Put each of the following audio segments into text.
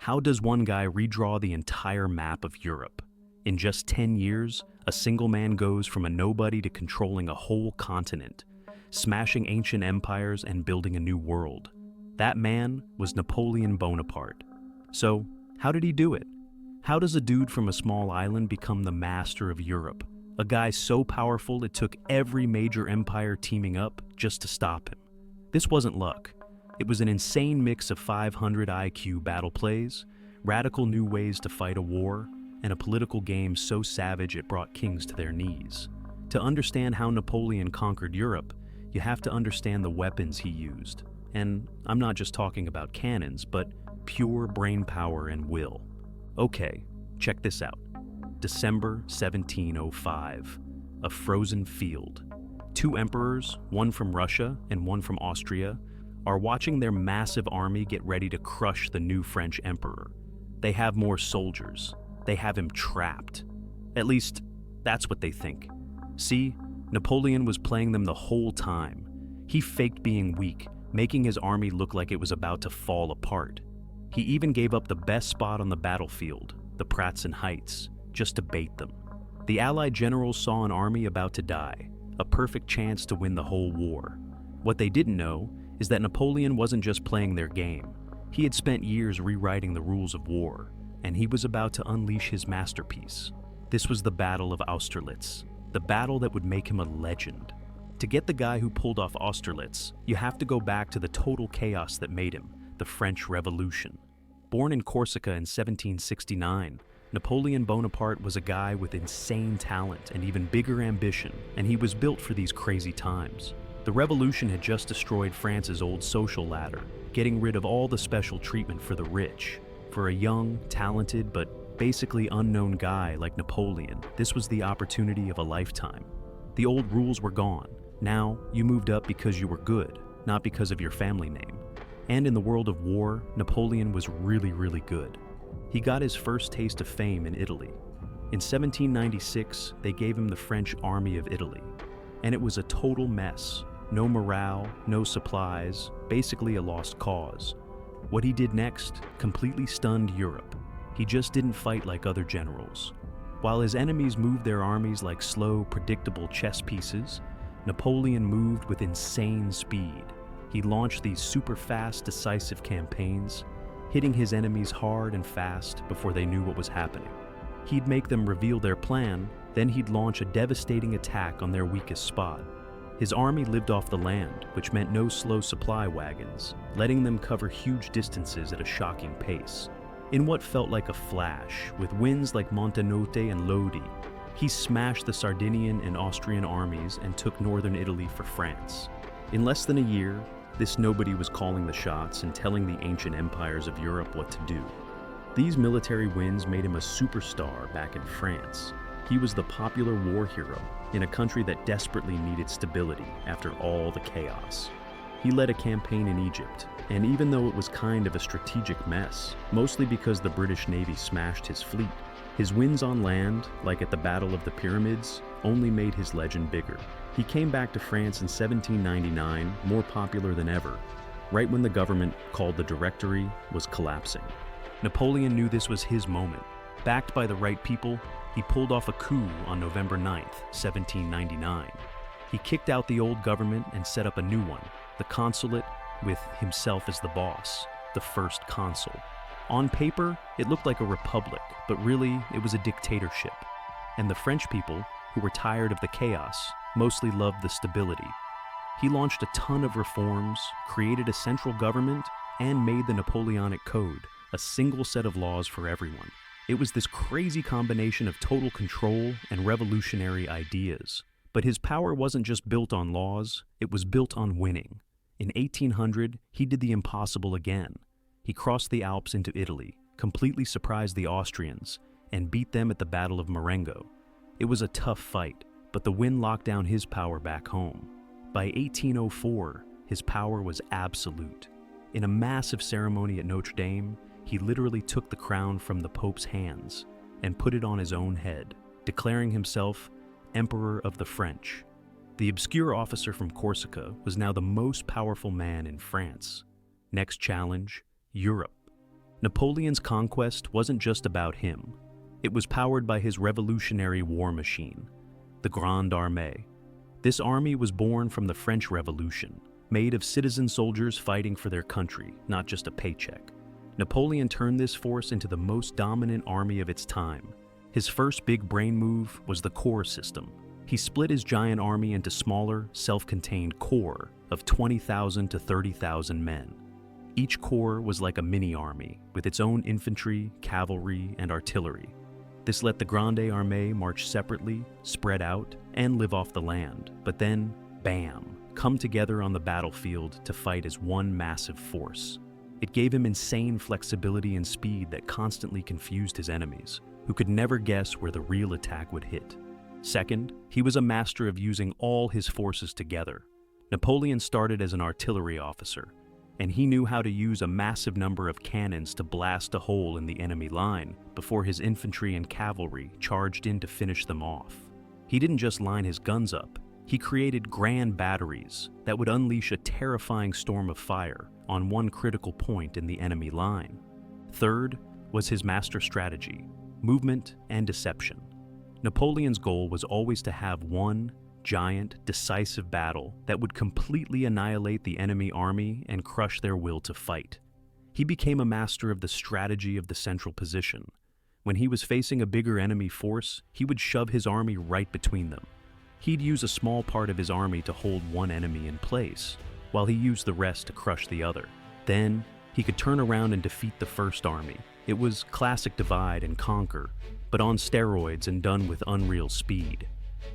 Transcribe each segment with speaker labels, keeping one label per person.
Speaker 1: How does one guy redraw the entire map of Europe? In just 10 years, a single man goes from a nobody to controlling a whole continent, smashing ancient empires and building a new world. That man was Napoleon Bonaparte. So, how did he do it? How does a dude from a small island become the master of Europe? A guy so powerful it took every major empire teaming up just to stop him. This wasn't luck. It was an insane mix of 500 IQ battle plays, radical new ways to fight a war, and a political game so savage it brought kings to their knees. To understand how Napoleon conquered Europe, you have to understand the weapons he used. And I'm not just talking about cannons, but pure brain power and will. Okay, check this out. December 1705, a frozen field. Two emperors, one from Russia and one from Austria, are watching their massive army get ready to crush the new French emperor. They have more soldiers. They have him trapped. At least, that's what they think. See, Napoleon was playing them the whole time. He faked being weak, making his army look like it was about to fall apart. He even gave up the best spot on the battlefield, the Pratzen Heights, just to bait them. The Allied generals saw an army about to die, a perfect chance to win the whole war. What they didn't know is that Napoleon wasn't just playing their game. He had spent years rewriting the rules of war, and he was about to unleash his masterpiece. This was the Battle of Austerlitz, the battle that would make him a legend. To get the guy who pulled off Austerlitz, you have to go back to the total chaos that made him, the French Revolution. Born in Corsica in 1769, Napoleon Bonaparte was a guy with insane talent and even bigger ambition, and he was built for these crazy times. The revolution had just destroyed France's old social ladder, getting rid of all the special treatment for the rich. For a young, talented, but basically unknown guy like Napoleon, this was the opportunity of a lifetime. The old rules were gone. Now, you moved up because you were good, not because of your family name. And in the world of war, Napoleon was really good. He got his first taste of fame in Italy. In 1796, they gave him the French Army of Italy. And it was a total mess. No morale, no supplies, basically a lost cause. What he did next completely stunned Europe. He just didn't fight like other generals. While his enemies moved their armies like slow, predictable chess pieces, Napoleon moved with insane speed. He launched these super fast, decisive campaigns, hitting his enemies hard and fast before they knew what was happening. He'd make them reveal their plan, then he'd launch a devastating attack on their weakest spot. His army lived off the land, which meant no slow supply wagons, letting them cover huge distances at a shocking pace. In what felt like a flash, with winds like Montenotte and Lodi, he smashed the Sardinian and Austrian armies and took northern Italy for France. In less than a year, this nobody was calling the shots and telling the ancient empires of Europe what to do. These military wins made him a superstar back in France. He was the popular war hero in a country that desperately needed stability after all the chaos. He led a campaign in Egypt, and even though it was kind of a strategic mess, mostly because the British Navy smashed his fleet, his wins on land, like at the Battle of the Pyramids, only made his legend bigger. He came back to France in 1799, more popular than ever, right when the government, called the Directory, was collapsing. Napoleon knew this was his moment. Backed by the right people, he pulled off a coup on November 9th, 1799. He kicked out the old government and set up a new one, the consulate, with himself as the boss, the first consul. On paper, it looked like a republic, but really, it was a dictatorship. And the French people, who were tired of the chaos, mostly loved the stability. He launched a ton of reforms, created a central government, and made the Napoleonic Code, a single set of laws for everyone. It was this crazy combination of total control and revolutionary ideas. But his power wasn't just built on laws, it was built on winning. In 1800, he did the impossible again. He crossed the Alps into Italy, completely surprised the Austrians, and beat them at the Battle of Marengo. It was a tough fight, but the win locked down his power back home. By 1804, his power was absolute. In a massive ceremony at Notre Dame, he literally took the crown from the Pope's hands and put it on his own head, declaring himself Emperor of the French. The obscure officer from Corsica was now the most powerful man in France. Next challenge, Europe. Napoleon's conquest wasn't just about him. It was powered by his revolutionary war machine, the Grande Armée. This army was born from the French Revolution, made of citizen soldiers fighting for their country, not just a paycheck. Napoleon turned this force into the most dominant army of its time. His first big brain move was the corps system. He split his giant army into smaller, self-contained corps of 20,000 to 30,000 men. Each corps was like a mini-army, with its own infantry, cavalry, and artillery. This let the Grande Armée march separately, spread out, and live off the land, but then, bam, come together on the battlefield to fight as one massive force. It gave him insane flexibility and speed that constantly confused his enemies, who could never guess where the real attack would hit. Second, he was a master of using all his forces together. Napoleon started as an artillery officer, and he knew how to use a massive number of cannons to blast a hole in the enemy line before his infantry and cavalry charged in to finish them off. He didn't just line his guns up, he created grand batteries that would unleash a terrifying storm of fire on one critical point in the enemy line. Third was his master strategy, movement and deception. Napoleon's goal was always to have one giant, decisive battle that would completely annihilate the enemy army and crush their will to fight. He became a master of the strategy of the central position. When he was facing a bigger enemy force, he would shove his army right between them. He'd use a small part of his army to hold one enemy in place, while he used the rest to crush the other. Then, he could turn around and defeat the first army. It was classic divide and conquer, but on steroids and done with unreal speed.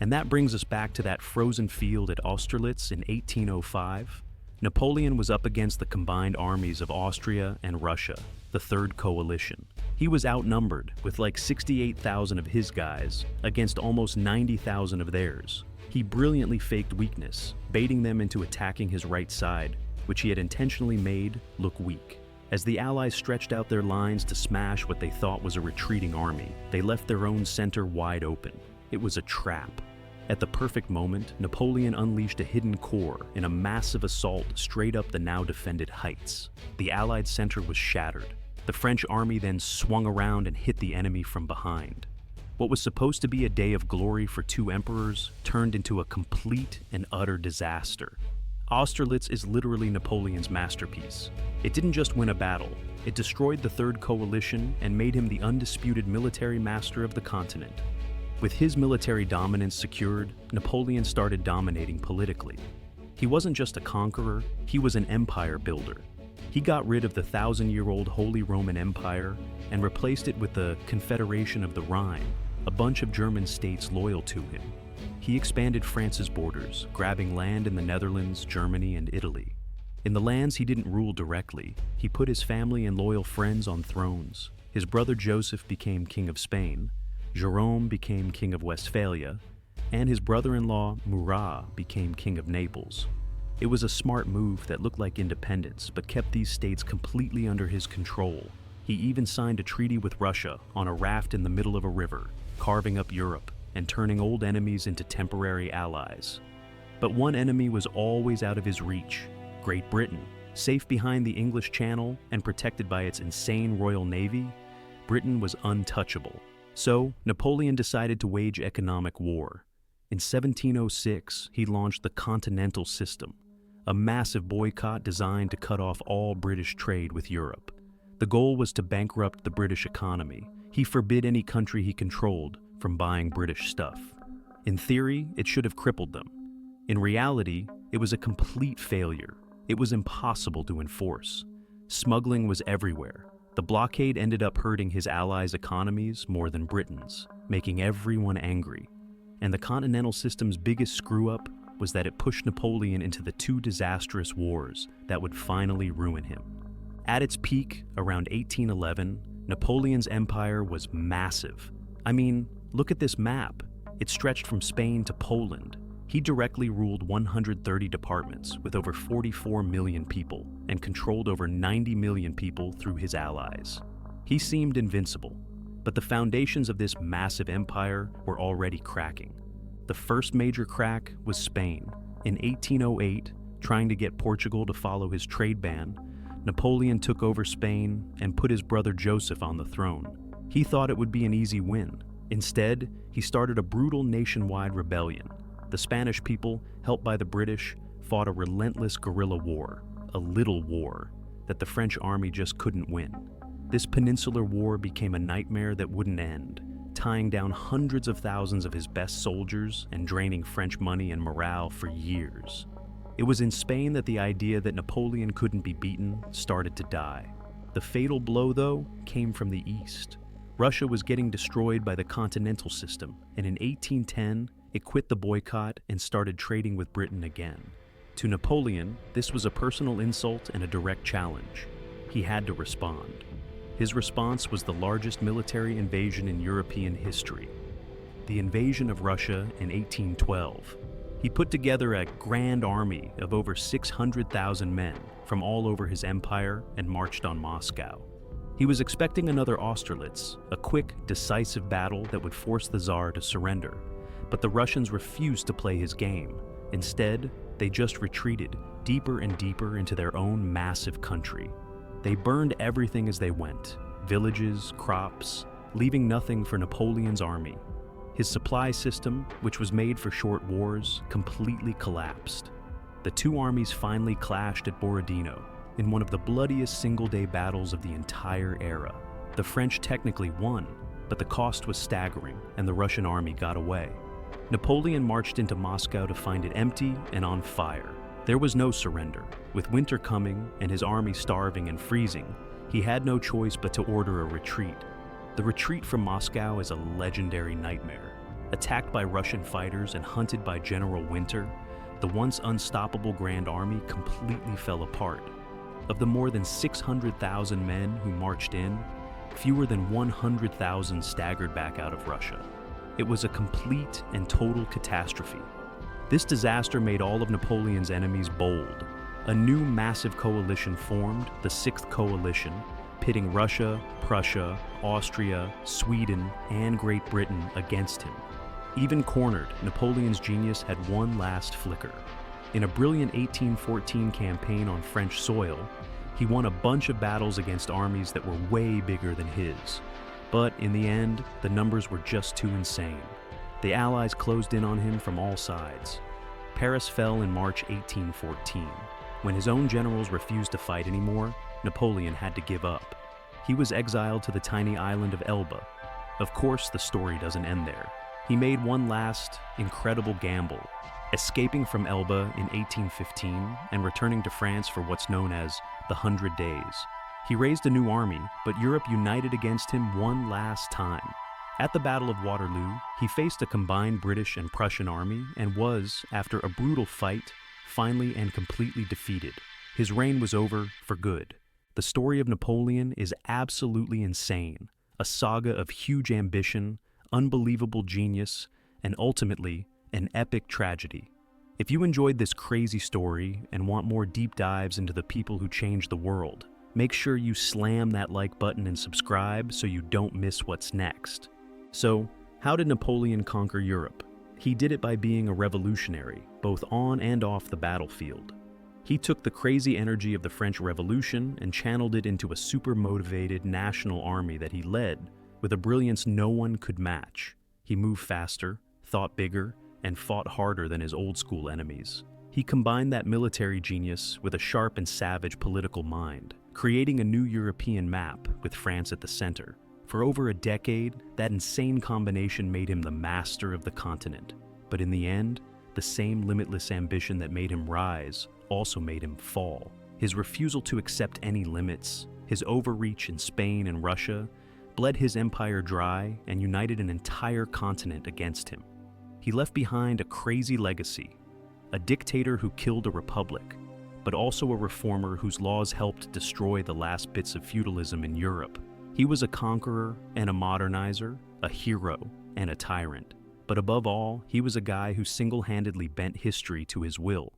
Speaker 1: And that brings us back to that frozen field at Austerlitz in 1805. Napoleon was up against the combined armies of Austria and Russia, the Third Coalition. He was outnumbered with like 68,000 of his guys against almost 90,000 of theirs. He brilliantly faked weakness, baiting them into attacking his right side, which he had intentionally made look weak. As the Allies stretched out their lines to smash what they thought was a retreating army, they left their own center wide open. It was a trap. At the perfect moment, Napoleon unleashed a hidden corps in a massive assault straight up the now defended heights. The Allied center was shattered. The French army then swung around and hit the enemy from behind. What was supposed to be a day of glory for two emperors turned into a complete and utter disaster. Austerlitz is literally Napoleon's masterpiece. It didn't just win a battle, it destroyed the Third Coalition and made him the undisputed military master of the continent. With his military dominance secured, Napoleon started dominating politically. He wasn't just a conqueror, he was an empire builder. He got rid of the 1,000-year-old Holy Roman Empire and replaced it with the Confederation of the Rhine, a bunch of German states loyal to him. He expanded France's borders, grabbing land in the Netherlands, Germany, and Italy. In the lands he didn't rule directly, he put his family and loyal friends on thrones. His brother Joseph became king of Spain, Jerome became king of Westphalia, and his brother-in-law Murat became king of Naples. It was a smart move that looked like independence, but kept these states completely under his control. He even signed a treaty with Russia on a raft in the middle of a river, carving up Europe and turning old enemies into temporary allies. But one enemy was always out of his reach: Great Britain. Safe behind the English Channel and protected by its insane Royal Navy, Britain was untouchable. So, Napoleon decided to wage economic war. In 1706, he launched the Continental System, a massive boycott designed to cut off all British trade with Europe. The goal was to bankrupt the British economy. He forbid any country he controlled from buying British stuff. In theory, it should have crippled them. In reality, it was a complete failure. It was impossible to enforce. Smuggling was everywhere. The blockade ended up hurting his allies' economies more than Britain's, making everyone angry. And the Continental System's biggest screw-up was that it pushed Napoleon into the two disastrous wars that would finally ruin him. At its peak, around 1811, Napoleon's empire was massive. I mean, look at this map. It stretched from Spain to Poland. He directly ruled 130 departments with over 44 million people and controlled over 90 million people through his allies. He seemed invincible, but the foundations of this massive empire were already cracking. The first major crack was Spain. In 1808, trying to get Portugal to follow his trade ban, Napoleon took over Spain and put his brother Joseph on the throne. He thought it would be an easy win. Instead, he started a brutal nationwide rebellion. The Spanish people, helped by the British, fought a relentless guerrilla war, a little war, that the French army just couldn't win. This peninsular war became a nightmare that wouldn't end, tying down hundreds of thousands of his best soldiers and draining French money and morale for years. It was in Spain that the idea that Napoleon couldn't be beaten started to die. The fatal blow, though, came from the east. Russia was getting destroyed by the continental system, and in 1810, it quit the boycott and started trading with Britain again. To Napoleon, this was a personal insult and a direct challenge. He had to respond. His response was the largest military invasion in European history, the invasion of Russia in 1812. He put together a Grande Armée of over 600,000 men from all over his empire and marched on Moscow. He was expecting another Austerlitz, a quick, decisive battle that would force the Tsar to surrender. But the Russians refused to play his game. Instead, they just retreated deeper and deeper into their own massive country. They burned everything as they went, villages, crops, leaving nothing for Napoleon's army. His supply system, which was made for short wars, completely collapsed. The two armies finally clashed at Borodino in one of the bloodiest single-day battles of the entire era. The French technically won, but the cost was staggering and the Russian army got away. Napoleon marched into Moscow to find it empty and on fire. There was no surrender. With winter coming and his army starving and freezing, he had no choice but to order a retreat. The retreat from Moscow is a legendary nightmare. Attacked by Russian fighters and hunted by General Winter, the once unstoppable Grand Army completely fell apart. Of the more than 600,000 men who marched in, fewer than 100,000 staggered back out of Russia. It was a complete and total catastrophe. This disaster made all of Napoleon's enemies bold. A new massive coalition formed, the Sixth Coalition, pitting Russia, Prussia, Austria, Sweden, and Great Britain against him. Even cornered, Napoleon's genius had one last flicker. In a brilliant 1814 campaign on French soil, he won a bunch of battles against armies that were way bigger than his. But in the end, the numbers were just too insane. The Allies closed in on him from all sides. Paris fell in March 1814. When his own generals refused to fight anymore, Napoleon had to give up. He was exiled to the tiny island of Elba. Of course, the story doesn't end there. He made one last, incredible gamble, escaping from Elba in 1815 and returning to France for what's known as the 100 Days. He raised a new army, but Europe united against him one last time. At the Battle of Waterloo, he faced a combined British and Prussian army and was, after a brutal fight, finally and completely defeated. His reign was over for good. The story of Napoleon is absolutely insane, a saga of huge ambition, unbelievable genius, and ultimately, an epic tragedy. If you enjoyed this crazy story and want more deep dives into the people who changed the world, make sure you slam that like button and subscribe so you don't miss what's next. So, how did Napoleon conquer Europe? He did it by being a revolutionary, both on and off the battlefield. He took the crazy energy of the French Revolution and channeled it into a super-motivated national army that he led with a brilliance no one could match. He moved faster, thought bigger, and fought harder than his old-school enemies. He combined that military genius with a sharp and savage political mind, creating a new European map with France at the center. For over a decade, that insane combination made him the master of the continent. But in the end, the same limitless ambition that made him rise also made him fall. His refusal to accept any limits, his overreach in Spain and Russia, bled his empire dry and united an entire continent against him. He left behind a crazy legacy, a dictator who killed a republic, but also a reformer whose laws helped destroy the last bits of feudalism in Europe. He was a conqueror and a modernizer, a hero and a tyrant. But above all, he was a guy who single-handedly bent history to his will.